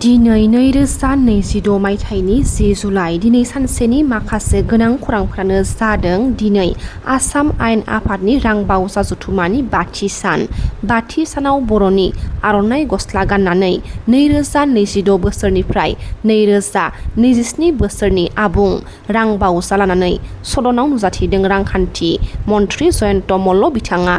दिनै 2026 मायथाइनि 10 जुलाइ दिनै सानसेनि माखासे गोनां खौरांफोरानो जादों। दिनै आसाम आयेन आफादनि रां बावजा जथुमानि 5थि सान। 5थि सानाव बर'नि आर'नाइ गस्ला गाननानै 2026 बोसोरनिफ्राय 2027 बोसोरनि आबुं रां बावजा लानानै सदनाव नुजाथिदों रांखान्थि मन्थ्रि जयन्त मल्ल बिथाङा।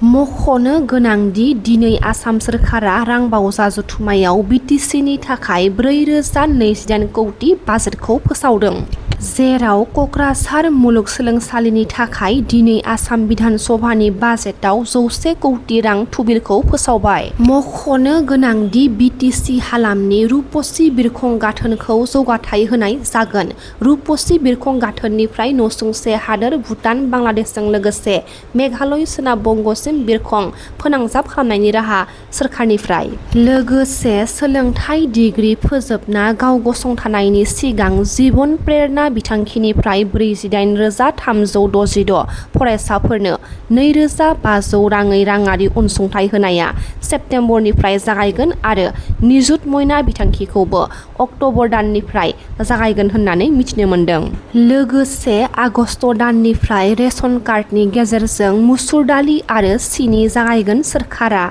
मख'नो गोनांदि दिनै आसाम सोरखारा रां बावजा जथुमायाव बिटिसिनि थाखाय 4028 कौटि बाजेटखौ फोसावदों। जेराव कक्राझार मुलुगसोलोंसालिनि थाखाय दिनै आसाम बिधान सभानि बाजेटाव 100 कौटि रां थुबिलखौ फोसावबाय। मख'नो गोनांदि बिटिसि हालामनि रुपसि बिरखं गाथोनखौ जौगाथाय होनाय जागोन। रुपसि बिरखं गाथोननिफ्राय नसुंसे हादोर भुटान बांलादेशजों लोगोसे मेघालय सोनाब बंगसिम बिरखं फोनांजाब खालामनायनि राहा सोरखारनिफ्राय। लोगोसे सोलोंथाइ डिग्री फोजोबना गाव गसंथानायनि सिगां जिबन प्रेरणा बिथांखिनिफ्राय 48,366 फरायसाफोरनो 2,500 राङै राङारि अनसुंथाइ होनाया सेप्तेम्बरनिफ्राय जागायगोन आरो निजुत मयना बिथांखिखौबो अक्ट'बर दाननिफ्राय जागायगोन होननानै मिथिनो मोन्दों। लोगोसे आगस्ट दाननिफ्राय रेशन कार्डनि गेजेरजों मुसुर दालि आरो सिनि जागायगोन सोरखारा।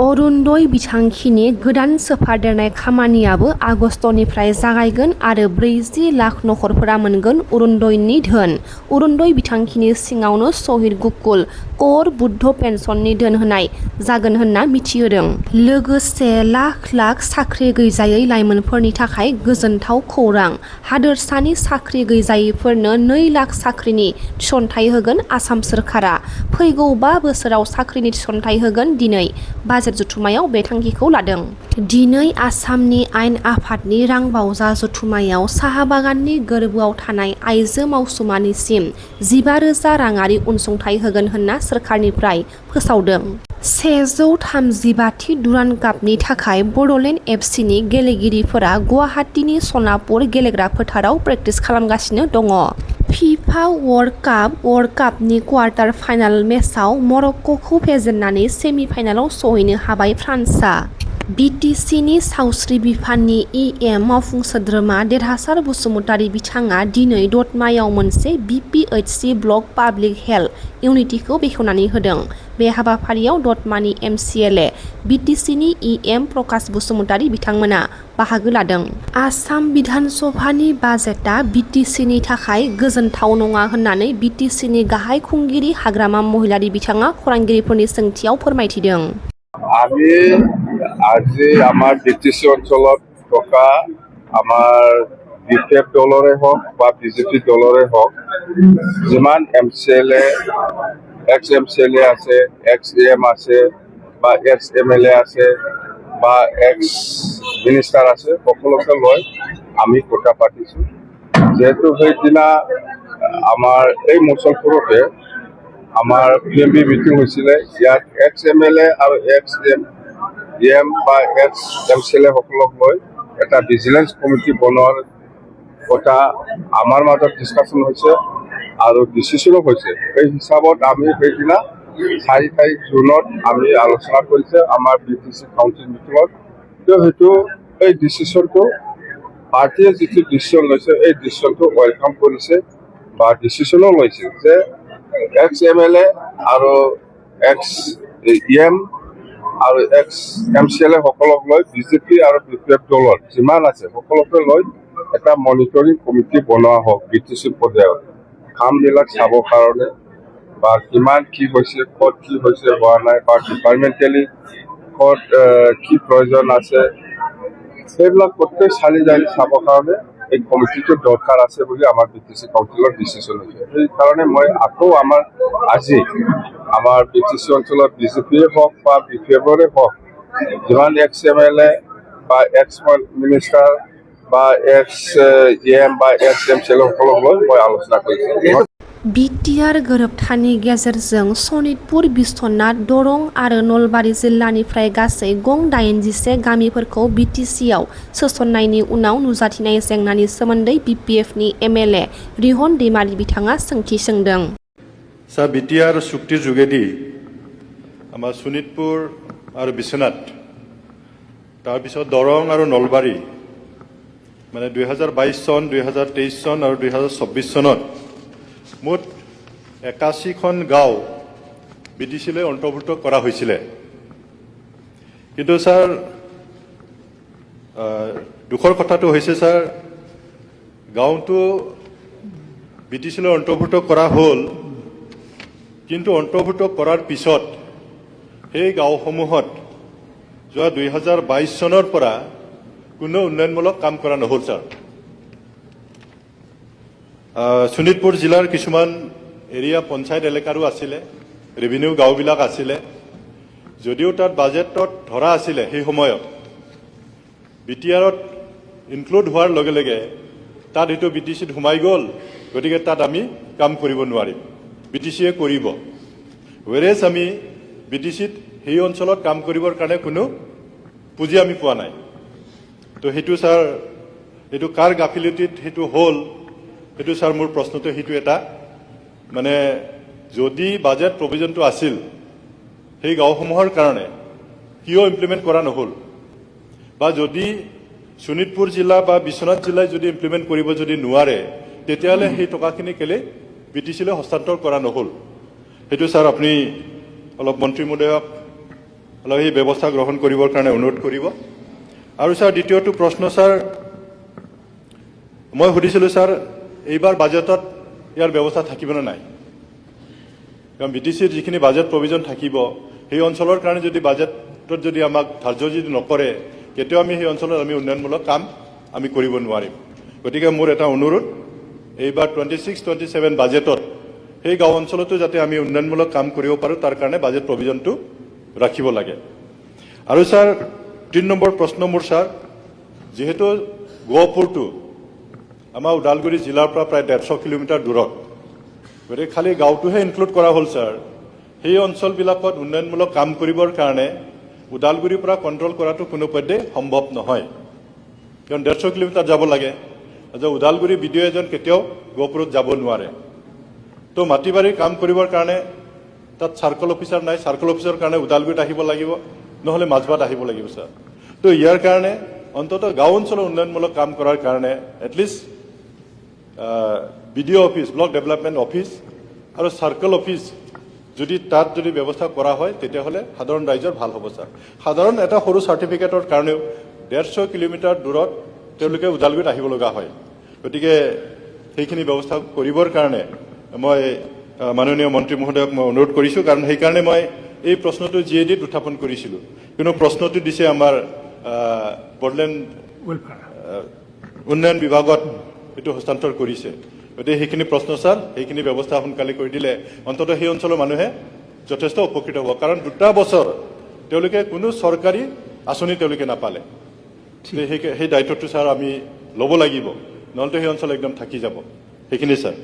अरुणोदय बिथांखिनि गोदान सोफादेरनाय खामानियाबो आगस्तनिफ्राय जागायगोन आरो 40 लाख नखरफोरा मोनगोन अरुणोदयनि धोन। अरुणोदय बिथांखिनि सिङावनो शहीद गुकुल कौर बुद्ध पेन्सननि धोन होनाय जागोन होनना मिथिहोदों। लोगोसे लाख लाख साख्रि गैजायै लाइमोनफोरनि थाखाय गोजोनथाव खौरां। हादोरसानि साख्रि गैजायैफोरनो 2 लाख साख्रिनि थिसनथाइ होगोन आसाम सोरखारा। फैगौ 5 बोसोराव साख्रिनि थिसनथाइ होगोन। दिनै बाजेट जथुमायाव बे थांखिखौ लादों। दिनै आसामनि आयेन आफादनि रां बावजा जथुमायाव साहा बागाननि गोरबोआव थानाय आइजो मावसुमानिसिम 15,000 राङारि अनसुंथाइ होगोन होनना सोरखारनिफ्राय फोसावदों। 135थि डुरान्ड कापनि थाखाय बड'लेण्ड एफसिनि गेलेगिरिफोरा गुवाहाटीनि सनापुर गेलेग्रा फोथाराव प्रेक्टिस खालामगासिनो दङ। फिफा वर्ल्ड कापनि क्वार्टार फाइनाल मेचआव मरक्क'खौ फेजेननानै सेमि फाइनालाव सौहैनो हाबाय फ्रान्सआ। बिटिसिनि सावस्रि बिफाननि इएम मावफुं सोद्रोमा देरहासार बसुमतारी बिथाङा दिनै दतमायाव मोनसे बिपिएइचसि ब्लक पाब्लिक हेल्थ इउनिटखौ बेखेवनानै होदों। बे हाबाफारियाव दतमानि एमसिएलए बिटिसिनि इएम प्रकाश बसुमतारी बिथांमोना बाहागो लादों। आसाम बिधान सभानि बाजेटआ बिटिसिनि थाखाय गोजोनथाव नङा होननानै बिटिसिनि गाहाय खुंगिरि हाग्रामा महिलारी बिथाङा खौरांगिरिफोरनि सोंथियाव फोरमायथिदों। আমি আজি আমাৰ বিটিচি অঞ্চলত থকা আমাৰ বিপিএফ দলৰে হওক বা বিজেপি দলৰে হওক যিমান এমচিএলএ এক্স এমচিএলএ আছে, এক্স এম আছে বা এক্স এমএলএ আছে বা এক্স মিনিষ্টাৰ আছে, সকলোকে লৈ আমি কথা পাতিছোঁ। যিহেতু সেইদিনা আমাৰ এই মঞ্চলপুৰতে আমাৰ PMB মিটিং হৈছিলে। ইয়াত এক্স এমএলএ আৰু এক্স এম বা এক্স এমচিএলএ সকলক লৈ এটা ভিজিলেন্স কমিটি বনোৱাৰ কথা আমাৰ মাজত ডিছকাশ্যন হৈছে আৰু ডিচিশ্যনো হৈছে। সেই হিচাপত আমি সেইদিনা 4 তাৰিখ জুনত আমি আলোচনা কৰিছে আমাৰ বিটিচি কাউন্সিল মিটিঙত। সেইটো এই ডিচিশ্যনটো পাৰ্টীয়ে যিটো ডিচিশ্যন লৈছে এই ডিচিশ্যনটো ৱেলকাম কৰিছে বা ডিচিশ্যনো লৈছে যে এক্স এমএলএ আৰু এক্স এম আৰু এক্স এমচিএলএ সকলক লৈ বিজেপি আৰু বিপিএফ দলৰ যিমান আছে সকলোকে লৈ এটা মনিটৰিং কমিটি বনোৱা হওক বিটিচি পৰ্যায়ত কামবিলাক চাবৰ কাৰণে বা কিমান কি হৈছে, ক'ত কি হৈছে হোৱা নাই বা ডিপাৰ্টমেণ্টেলি ক'ত কি প্ৰয়োজন আছে সেইবিলাক প্ৰত্যেক চালি জাৰি চাবৰ কাৰণে এই কমিটিটোৰ দৰকাৰ আছে বুলি আমাৰ বিটিচি কাউন্সিলৰ ডিচিশ্যন হৈছে। সেইকাৰণে মই আকৌ আজি আমাৰ বিটিচি অঞ্চলত বিজেপিয়ে হওক বা বিপিএফৰে হওক যিমান এক্স এমএলএ বা এক্স মিনিষ্টাৰ বা এক্স এম বা এক্স এমচিএলএ সকলক লৈ মই আলোচনা কৰিছোঁ। बिटिआर गोरोबथानि गेजेरजों सनितपुर, बिश्वनाथ, दरं आरो नलबारि जिल्लानिफ्राय गासै गं 81 गामिफोरखौ बिटिसिआव सोसननायनि उनाव नुजाथिनाय जेंनानि सोमोन्दै बिपिएफनि एमएलए रिहन दैमारि बिथाङा सोंथि सोंदों। बिटिआर चुक्तिर जुगेदि আমাৰ শোণিতপুৰ আৰু বিশ্বনাথ তাৰপিছত দৰং আৰু নলবাৰী মানে 2022 চন 2023 চন আৰু 2024 চনত মুঠ 81খন গাঁও বিটিচিলৈ অন্তৰ্ভুক্ত কৰা হৈছিলে কিন্তু ছাৰ দুখৰ কথাটো হৈছে ছাৰ গাঁওটো বিটিচিলৈ অন্তৰ্ভুক্ত কৰা হ'ল কিন্তু অন্তৰ্ভুক্ত কৰাৰ পিছত সেই গাঁওসমূহত যোৱা 2022 চনৰ পৰা কোনো উন্নয়নমূলক কাম কৰা নহ'ল ছাৰ শোণিতপুৰ জিলাৰ কিছুমান এৰিয়া পঞ্চায়ত এলেকাৰো আছিলে ৰেভিনিউ গাঁওবিলাক আছিলে যদিও তাত বাজেটত ধৰা আছিলে সেই সময়ত বিটিআৰত ইনক্লুড হোৱাৰ লগে লগে তাত এইটো বিটিচিত সোমাই গ'ল গতিকে তাত আমি কাম কৰিব নোৱাৰিম বিটিচিয়ে কৰিব ৱেৰেজ আমি বিটিচিত সেই অঞ্চলত কাম কৰিবৰ কাৰণে কোনো পুঁজি আমি পোৱা নাই তো সেইটো ছাৰ এইটো কাৰ গাফিলতিত সেইটো হ'ল সেইটো ছাৰ মোৰ প্ৰশ্নটো সেইটো এটা মানে যদি বাজেট প্ৰভিজনটো আছিল সেই গাঁওসমূহৰ কাৰণে কিয় ইমপ্লিমেণ্ট কৰা নহ'ল বা যদি শোণিতপুৰ জিলা বা বিশ্বনাথ জিলাই যদি ইমপ্লিমেণ্ট কৰিব যদি নোৱাৰে তেতিয়াহ'লে সেই টকাখিনি কেলৈ বিটিচিলৈ হস্তান্তৰ কৰা নহ'ল সেইটো ছাৰ আপুনি অলপ মন্ত্ৰী মহোদয়ক অলপ সেই ব্যৱস্থা গ্ৰহণ কৰিবৰ কাৰণে অনুৰোধ কৰিব আৰু ছাৰ দ্বিতীয়টো প্ৰশ্ন ছাৰ মই সুধিছিলোঁ ছাৰ এইবাৰ বাজেটত ইয়াৰ ব্যৱস্থা থাকিবনে নাই কাৰণ বিটিচিৰ যিখিনি বাজেট প্ৰভিজন থাকিব সেই অঞ্চলৰ কাৰণে যদি বাজেটত যদি আমাক ধাৰ্য যদি নকৰে কেতিয়াও আমি সেই অঞ্চলত আমি উন্নয়নমূলক কাম আমি কৰিব নোৱাৰিম গতিকে মোৰ এটা অনুৰোধ এইবাৰ 26-27 বাজেটত সেই গাঁও অঞ্চলতো যাতে আমি উন্নয়নমূলক কাম কৰিব পাৰোঁ তাৰ কাৰণে বাজেট প্ৰভিজনটো ৰাখিব লাগে আৰু ছাৰ 3 নম্বৰ প্ৰশ্ন মোৰ ছাৰ যিহেতু গহপুৰটো আমাৰ ওদালগুৰি জিলাৰ পৰা প্ৰায় 150 কিলোমিটাৰ দূৰত গতিকে খালি গাঁওটোহে ইনক্লুড কৰা হ'ল ছাৰ সেই অঞ্চলবিলাকত উন্নয়নমূলক কাম কৰিবৰ কাৰণে ওদালগুৰিৰ পৰা কণ্ট্ৰল কৰাটো কোনোপধ্যে সম্ভৱ নহয় কাৰণ 150 কিলোমিটাৰ যাব লাগে যে ওদালগুৰি বিডিঅ এজন কেতিয়াও গহপুৰত যাব নোৱাৰে তো মাটিবাৰীৰ কাম কৰিবৰ কাৰণে তাত চাৰ্কল অফিচাৰ নাই চাৰ্কল অফিচাৰৰ কাৰণে ওদালগুৰিত আহিব লাগিব নহ'লে মাজবাট আহিব লাগিব ছাৰ তো ইয়াৰ কাৰণে অন্ততঃ গাঁও অঞ্চলৰ উন্নয়নমূলক কাম কৰাৰ কাৰণে at least BDO office block development office আৰু চাৰ্কল অফিচ যদি তাত যদি ব্যৱস্থা কৰা হয় তেতিয়াহ'লে সাধাৰণ ৰাইজৰ ভাল হ'ব ছাৰ সাধাৰণ এটা সৰু চাৰ্টিফিকেটৰ কাৰণেও 150 কিলোমিটাৰ দূৰত তেওঁলোকে ওদালগুৰিত আহিব লগা হয় গতিকে সেইখিনি ব্যৱস্থা কৰিবৰ কাৰণে মই মাননীয় মন্ত্ৰী মহোদয়ক মই অনুৰোধ কৰিছোঁ কাৰণ সেইকাৰণে মই এই প্ৰশ্নটো জিএডিত উত্থাপন কৰিছিলোঁ কিন্তু প্ৰশ্নটো দিছে আমাৰ বড়োলেণ্ড উন্নয়ন বিভাগত এইটো হস্তান্তৰ কৰিছে গতিকে সেইখিনি প্ৰশ্ন ছাৰ সেইখিনি ব্যৱস্থা সোনকালে কৰি দিলে অন্ততঃ সেই অঞ্চলৰ মানুহে যথেষ্ট উপকৃত হ'ব কাৰণ 2 বছৰ তেওঁলোকে কোনো চৰকাৰী আঁচনি তেওঁলোকে নাপালে সেই দায়িত্বটো ছাৰ আমি ল'ব লাগিব নহ'লে সেই অঞ্চল একদম থাকি যাব সেইখিনি ছাৰ